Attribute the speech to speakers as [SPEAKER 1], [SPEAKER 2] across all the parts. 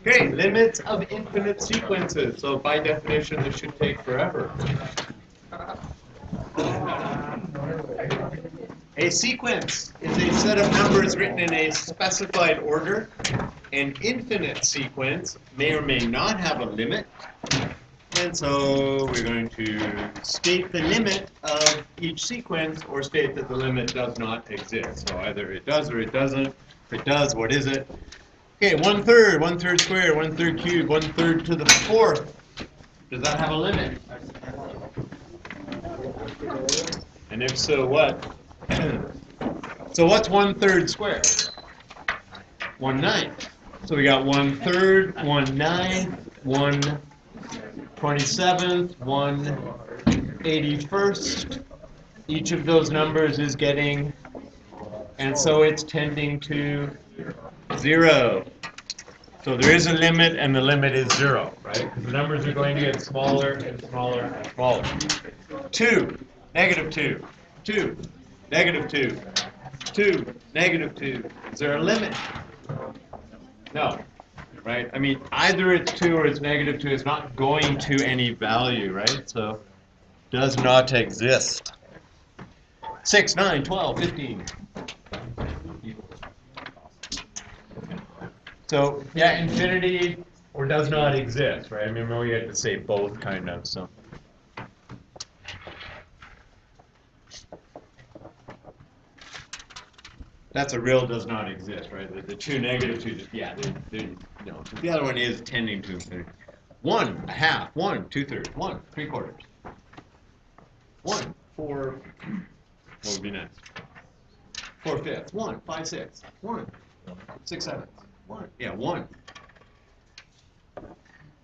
[SPEAKER 1] Okay, limits of infinite sequences. So by definition, this should take forever. A sequence is a set of numbers written in a specified order. An infinite sequence may or may not have a limit. And so we're going to state the limit of each sequence or state that the limit does not exist. So either it does or it doesn't. If it does, what is it? Okay, 1/3 squared, 1/3 cubed, 1/3 to the fourth. Does that have a limit? And if so, what? So what's 1/3 squared? 1/9. So we got 1/3, 1/9, 1/27, 1/81. Each of those numbers is getting, and so it's tending to 0. So there is a limit, and the limit is 0, right? Because the numbers are going to get smaller and smaller and smaller. 2, -2, 2, -2, 2, -2. Is there a limit? No, right? I mean, either it's 2 or it's -2. It's not going to any value, right? So, does not exist. 6, 9, 12, 15. So, yeah, infinity or does not exist, right? I remember we had to say both, kind of, so. That's a real does not exist, right? The two -2, just, yeah, no. The other one is tending to infinity. 1, 1/2, 1, 2/3, 1, 3/4. 1, 4, what would be next? 4/5, 1, 5/6, 1, 6/7, 1, yeah, 1.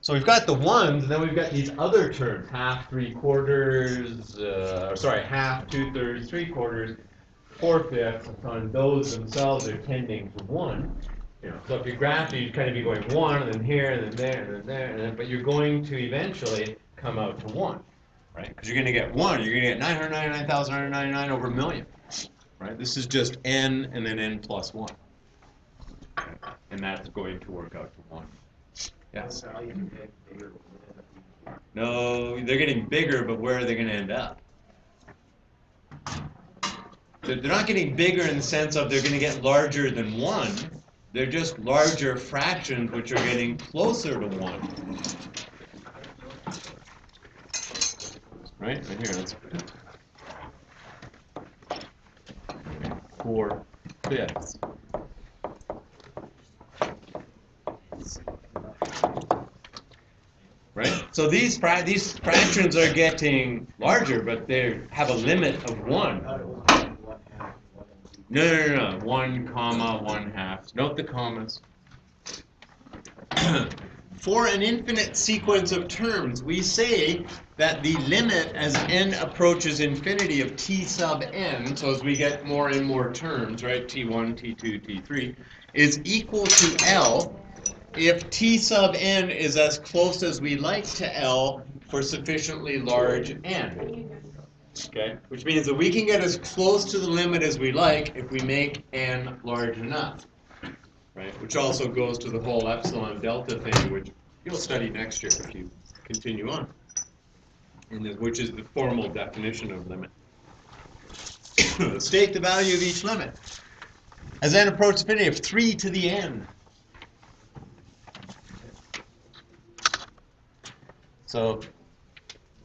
[SPEAKER 1] So we've got the ones, and then we've got these other terms, 1/2, 3/4, sorry, 1/2, 2/3, 3/4, 4/5, and those themselves are tending to 1. You know, so if you graph it, you'd kind of be going 1, and then here, and then there, and then there, and then, but you're going to eventually come out to 1, right? Because you're going to get 1. You're going to get 999,999 over a million, right? This is just n and then n plus 1. Okay? And that's going to work out to 1. Yes? No, they're getting bigger, but where are they going to end up? They're not getting bigger in the sense of they're going to get larger than 1. They're just larger fractions which are getting closer to 1. Right here, let's put it. 4/5. Right? So these fractions are getting larger, but they have a limit of 1. No. 1 comma 1/2. Note the commas. For an infinite sequence of terms, we say that the limit as n approaches infinity of t sub n, so as we get more and more terms, right, t1, t2, t3, is equal to L if t sub n is as close as we like to L for sufficiently large n. Okay? Which means that we can get as close to the limit as we like if we make n large enough. Right? Which also goes to the whole epsilon delta thing, which you'll study next year if you continue on. Which is the formal definition of limit. State the value of each limit. As n approaches infinity of 3 to the n. So,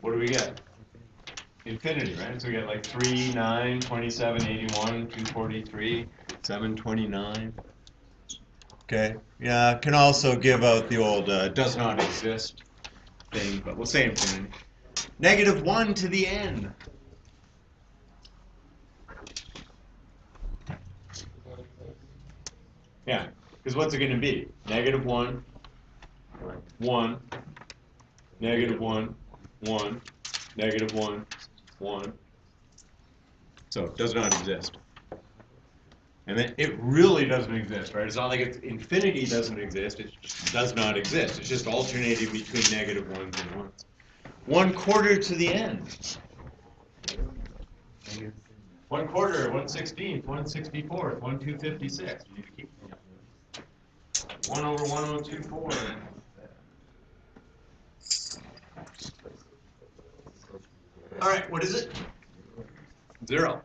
[SPEAKER 1] what do we get? Infinity, right? So we get like 3, 9, 27, 81, 243, 729. Okay, yeah, can also give out the old does not exist thing, but we'll say infinity. -1 to the n. Yeah, because what's it going to be? -1, 1, -1, 1, -1, 1. So it does not exist. And then it really doesn't exist, right? It's not like infinity doesn't exist. It just does not exist. It's just alternating between -1s and 1s. 1/4 to the n. 1/4, 1/16, 1/64, 1/256. 1 over 1024. All right, what is it? 0.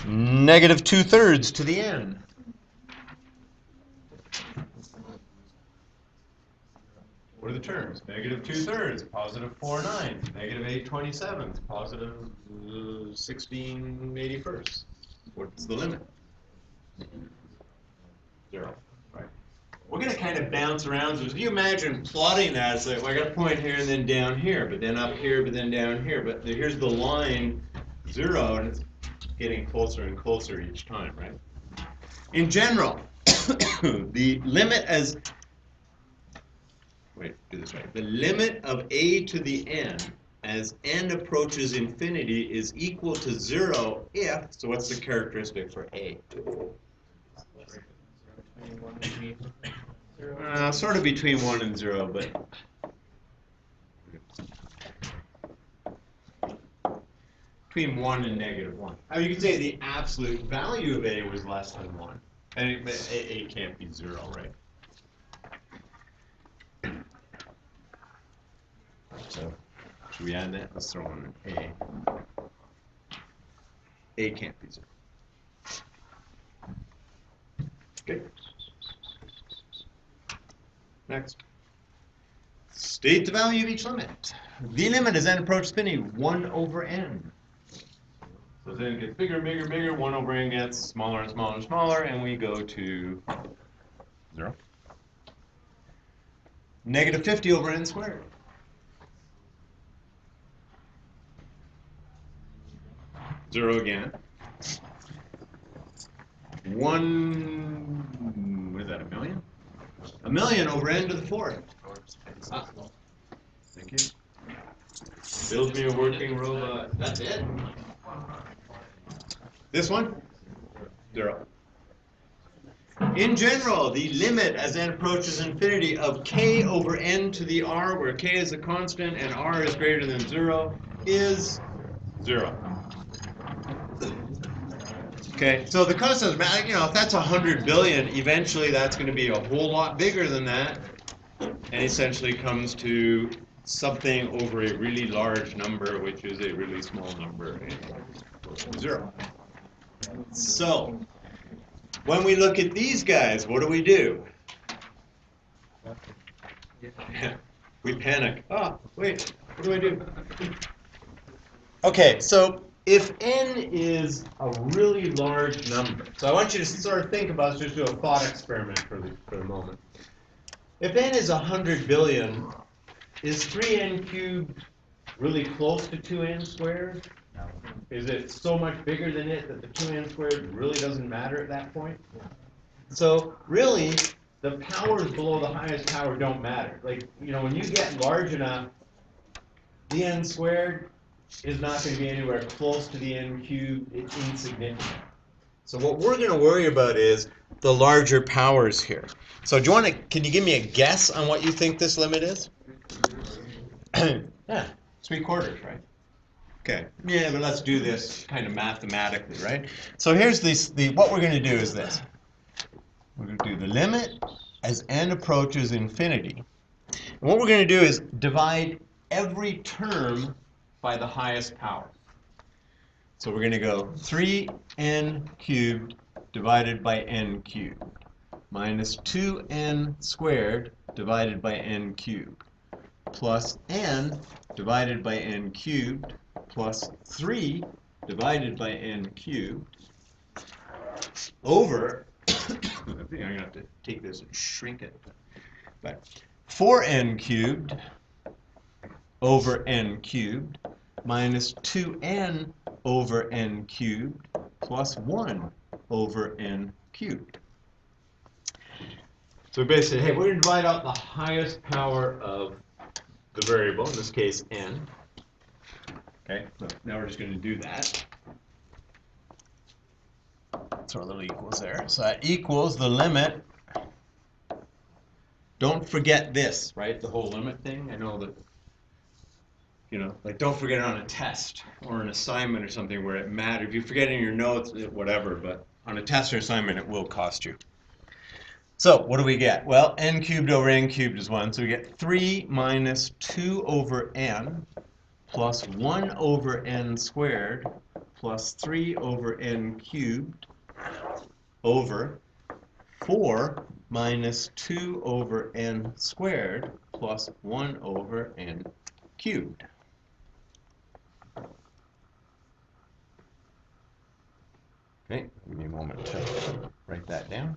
[SPEAKER 1] Negative 2/3 to the n. What are the terms? Negative 2/3, positive 4/9, negative 8/27, positive 16/81. What's the limit? 0. Right. We're going to kind of bounce around. So if you imagine plotting that, it's like, well, I got a point here and then down here, but then up here, but then down here. But here's the line 0, and it's getting closer and closer each time, right? In general, the limit as do this right. The limit of a to the n as n approaches infinity is equal to 0 if, so what's the characteristic for a? Sort of between 1 and 0, but between 1 and negative 1. You could say the absolute value of a was less than 1. And a can't be 0, right? So, should we add that? Let's throw in a. A can't be 0. Okay. Next. State the value of each limit. The limit as n approaches infinity, 1 over n. So then it gets bigger and bigger and bigger. 1 over n gets smaller and smaller and smaller, and we go to 0. Negative 50 over n squared. 0 again. 1, what is that, a million? A million over n to the 4th. Thank you. Build me a working robot. That's it. This one? 0. In general, the limit as n approaches infinity of k over n to the r, where k is a constant and r is greater than 0, is 0. Okay, so the constant, if that's 100 billion, eventually that's going to be a whole lot bigger than that, and essentially comes to something over a really large number, which is a really small number, 0. So, when we look at these guys, what do? We panic. Oh, wait, what do I do? Okay, so if n is a really large number, so I want you to sort of think about, just do a thought experiment for the moment. If n is 100 billion, is 3n cubed really close to 2n squared? No. Is it so much bigger than it that the 2n squared really doesn't matter at that point? So really, the powers below the highest power don't matter. Like, when you get large enough, the n squared is not going to be anywhere close to the n cubed. It's insignificant. So what we're going to worry about is the larger powers here. So can you give me a guess on what you think this limit is? Yeah, 3/4, right? Okay. Yeah, but let's do this kind of mathematically, right? So here's what we're going to do is this. We're going to do the limit as n approaches infinity. And what we're going to do is divide every term by the highest power. So we're going to go 3n cubed divided by n cubed minus 2n squared divided by n cubed plus n divided by n cubed plus 3 divided by n cubed over, I think I'm going to have to take this and shrink it, but 4n cubed over n cubed minus 2n over n cubed plus 1 over n cubed. So basically, hey, we're going to divide out the highest power of the variable, in this case n. Okay, so now we're just going to do that. Throw a little equals there. So that equals the limit. Don't forget this, right? The whole limit thing. I know that, like don't forget it on a test or an assignment or something where it matters. If you forget it in your notes, whatever, but on a test or assignment, it will cost you. So what do we get? Well, n cubed over n cubed is 1. So we get 3 minus 2 over n plus 1 over n squared plus 3 over n cubed over 4 minus 2 over n squared plus 1 over n cubed. Okay, give me a moment to write that down.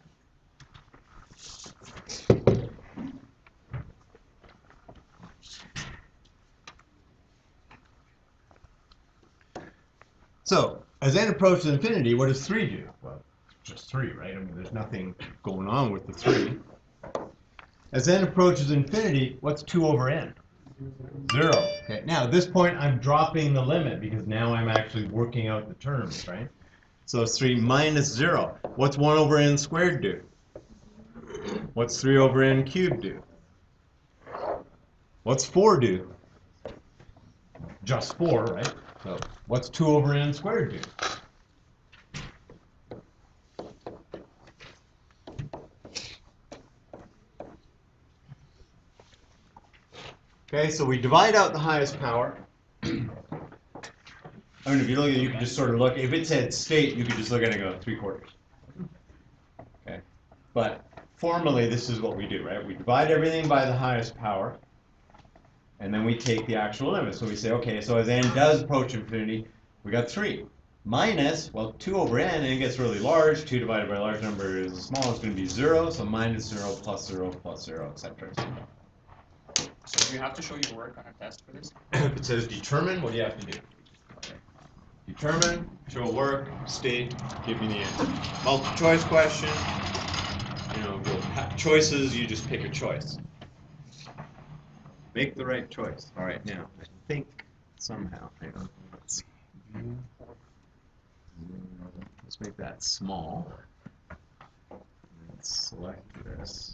[SPEAKER 1] So, as n approaches infinity, what does 3 do? Well, just 3, right? I mean, there's nothing going on with the 3. As n approaches infinity, what's 2 over n? 0. Okay, now at this point, I'm dropping the limit because now I'm actually working out the terms, right? So it's 3 minus 0. What's 1 over n squared do? What's 3 over n cubed do? What's 4 do? Just 4, right? So what's 2 over n squared do? Okay, so we divide out the highest power. I mean, if you look at it, you can just sort of look. If it said state, you could just look at it and go 3/4. Okay, but formally, this is what we do, right? We divide everything by the highest power, and then we take the actual limit. So we say, okay, so as n does approach infinity, we got 3 minus, well, 2 over n, and it gets really large. 2 divided by a large number is small. It's going to be 0. So minus 0 plus 0 plus 0, etc.
[SPEAKER 2] So do you have to show your work on a test for this?
[SPEAKER 1] If it says determine, what do you have to do? Determine, show work, state, give me the answer. Multiple choice question. You know, you'll have choices, you just pick a choice. Make the right choice. All right, now, I think somehow, hang on, let's see. Let's make that small. Let's select this.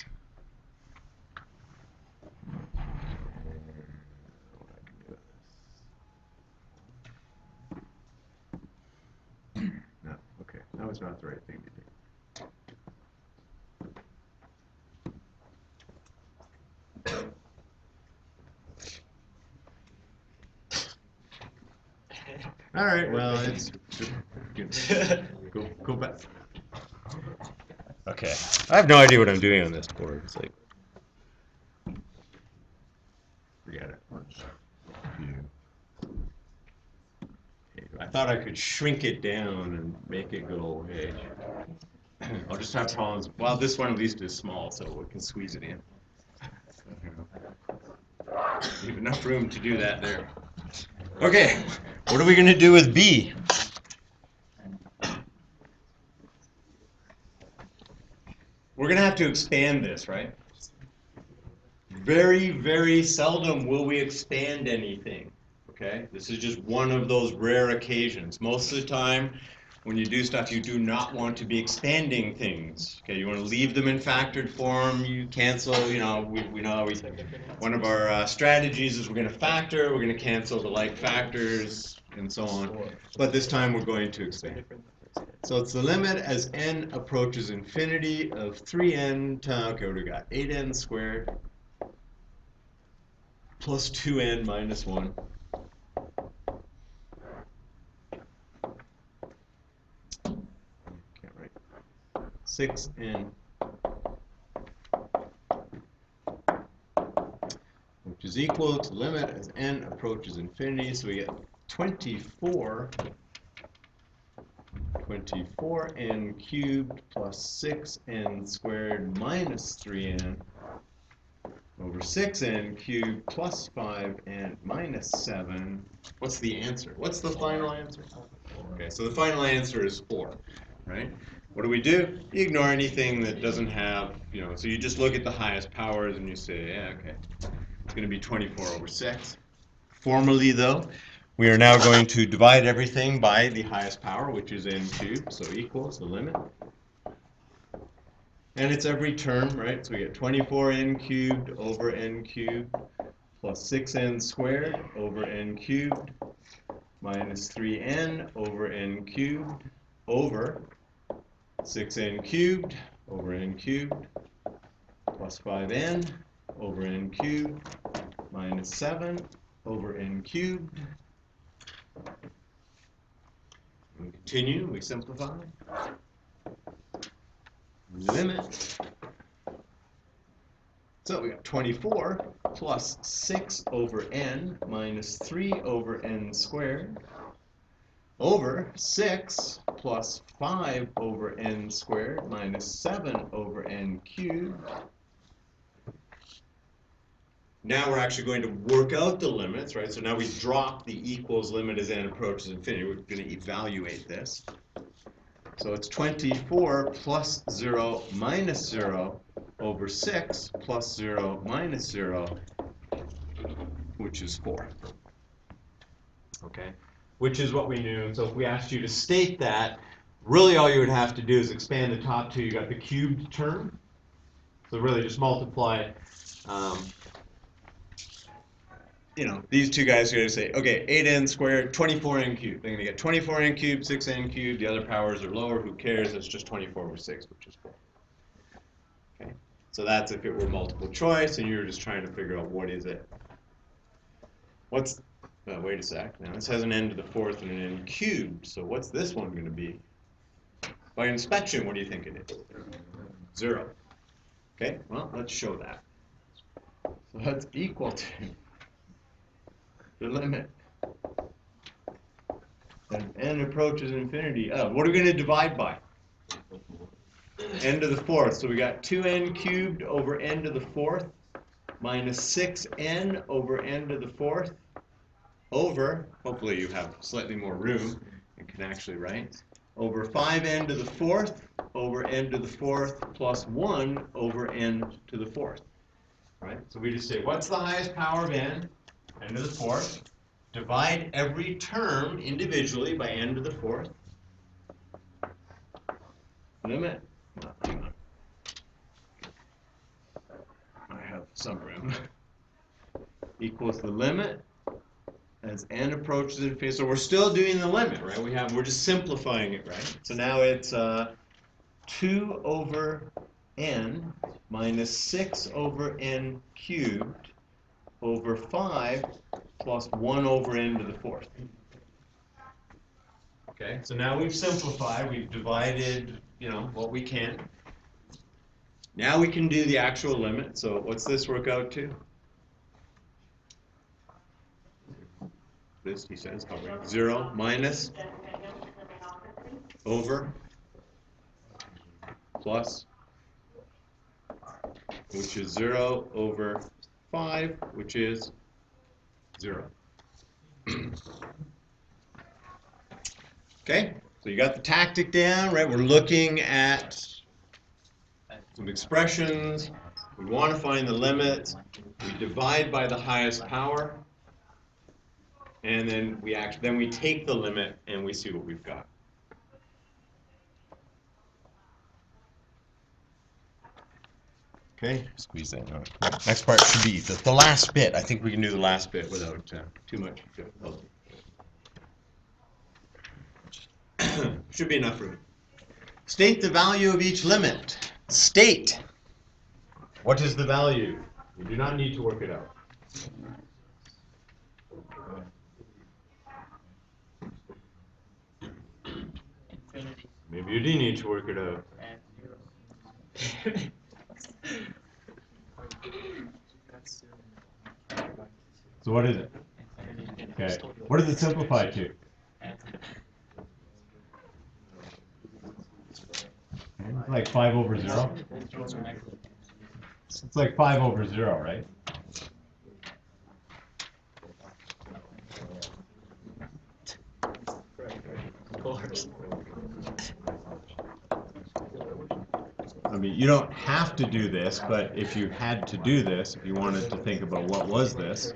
[SPEAKER 1] No, okay, that was not the right thing to do. All right, well, it's go back. Okay, I have no idea what I'm doing on this board. It's like, forget it. I thought I could shrink it down and make it go away. I'll just have problems. Well, this one at least is small, so we can squeeze it in. You have enough room to do that there. Okay, what are we going to do with B? We're going to have to expand this, right? Very, very seldom will we expand anything. Okay, this is just one of those rare occasions. Most of the time, when you do stuff, you do not want to be expanding things. Okay, you want to leave them in factored form. You cancel. You know, we know one of our strategies is we're going to factor. We're going to cancel the like factors and so on. But this time we're going to expand. So it's the limit as n approaches infinity of 3n to, okay, what do we got? 8n squared plus 2n minus 1. Can't write. 6n, which is equal to the limit as n approaches infinity. So we get 24n cubed plus 6n squared minus 3n over 6n cubed plus 5n minus 7. What's the answer? What's the final answer? Okay, so the final answer is 4, right? What do? You ignore anything that doesn't have, you know, so you just look at the highest powers and you say, yeah, okay, it's going to be 24 over 6. Formally, though, we are now going to divide everything by the highest power, which is n cubed, so equals the limit. And it's every term, right? So we get 24n cubed over n cubed plus 6n squared over n cubed minus 3n over n cubed over 6n cubed over n cubed plus 5n over n cubed minus 7 over n cubed. We continue, we simplify. Limit. So we got 24 plus 6 over n minus 3 over n squared over 6 plus 5 over n squared minus 7 over n cubed. Now we're actually going to work out the limits, right? So now we drop the equals limit as n approaches infinity. We're going to evaluate this. So it's 24 plus 0 minus 0 over 6 plus 0 minus 0, which is 4. Okay? Which is what we knew. So if we asked you to state that, really all you would have to do is expand the top two. You got the cubed term. So really just multiply you know, these two guys are going to say, okay, 8n squared, 24n cubed. They're going to get 24n cubed, 6n cubed. The other powers are lower. Who cares? It's just 24 over 6, which is 4. Okay, so that's if it were multiple choice and you were just trying to figure out what is it. What's, wait a sec. Now this has an n to the 4th and an n cubed. So what's this one going to be? By inspection, what do you think it is? 0. Okay, well, let's show that. So that's equal to the limit as n approaches infinity of, what are we going to divide by? N to the 4th. So we got 2n cubed over n to the 4th minus 6n over n to the 4th over, hopefully you have slightly more room and can actually write, over 5n to the 4th over n to the 4th plus 1 over n to the 4th. Right? So we just say, what's the highest power of n? N to the 4th. Divide every term individually by n to the 4th. Limit. Oh, hang on. I have some room. Equals the limit as n approaches infinity. So we're still doing the limit, right? We're just simplifying it, right? So now it's 2 over n minus 6 over n cubed over 5 plus 1 over n to the 4th. Okay, so now we've simplified, we've divided, you know, what we can. Now we can do the actual limit. So what's this work out to? This, he says, 0 minus over plus, which is 0 over 5, which is 0. Okay, so you got the tactic down, right? We're looking at some expressions. We want to find the limits. We divide by the highest power, and then we take the limit and we see what we've got. Okay, squeeze that out. Next part should be the last bit. I think we can do the last bit without too much difficulty. Should be enough room. State the value of each limit. State. What is the value? You do not need to work it out.
[SPEAKER 2] Infinity.
[SPEAKER 1] Maybe you do need to work it out.
[SPEAKER 2] And 0.
[SPEAKER 1] So what is it? Okay. What does it simplify to? It's like 5 over 0. It's like 5 over 0, right?
[SPEAKER 2] Of course.
[SPEAKER 1] I mean, you don't have to do this, but if you had to do this, if you wanted to think about what was this,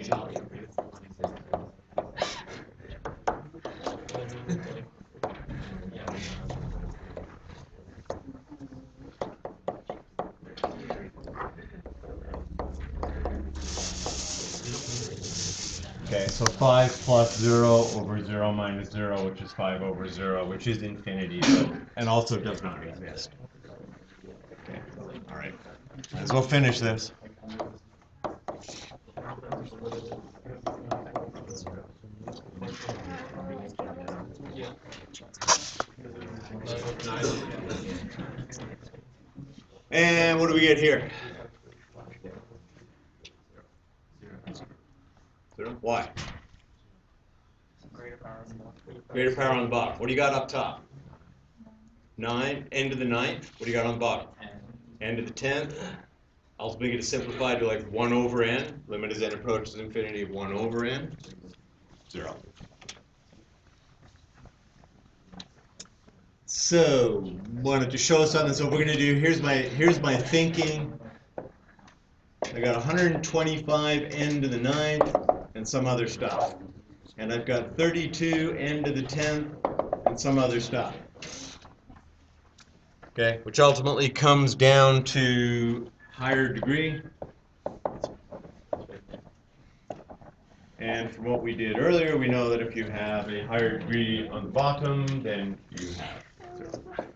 [SPEAKER 1] Okay, so 5 plus 0 over 0 minus 0, which is 5 over 0, which is infinity, and also does not exist. Okay, all right. Might as well finish this. And what do we get here? 0. Why?
[SPEAKER 2] Greater power on the bottom.
[SPEAKER 1] Greater power on the bottom. What do you got up top? 9, n to the 9th. What do you got on the bottom? N to the 10th. I'll make it simplified to like 1 over n. Limit as n approaches infinity of 1 over n. 0. So, wanted to show something. So, what we're going to do, here's my thinking. I got 125 n to the 9th and some other stuff. And I've got 32 n to the 10th and some other stuff. Okay, which ultimately comes down to higher degree. And from what we did earlier, we know that if you have a higher degree on the bottom, then you have 0.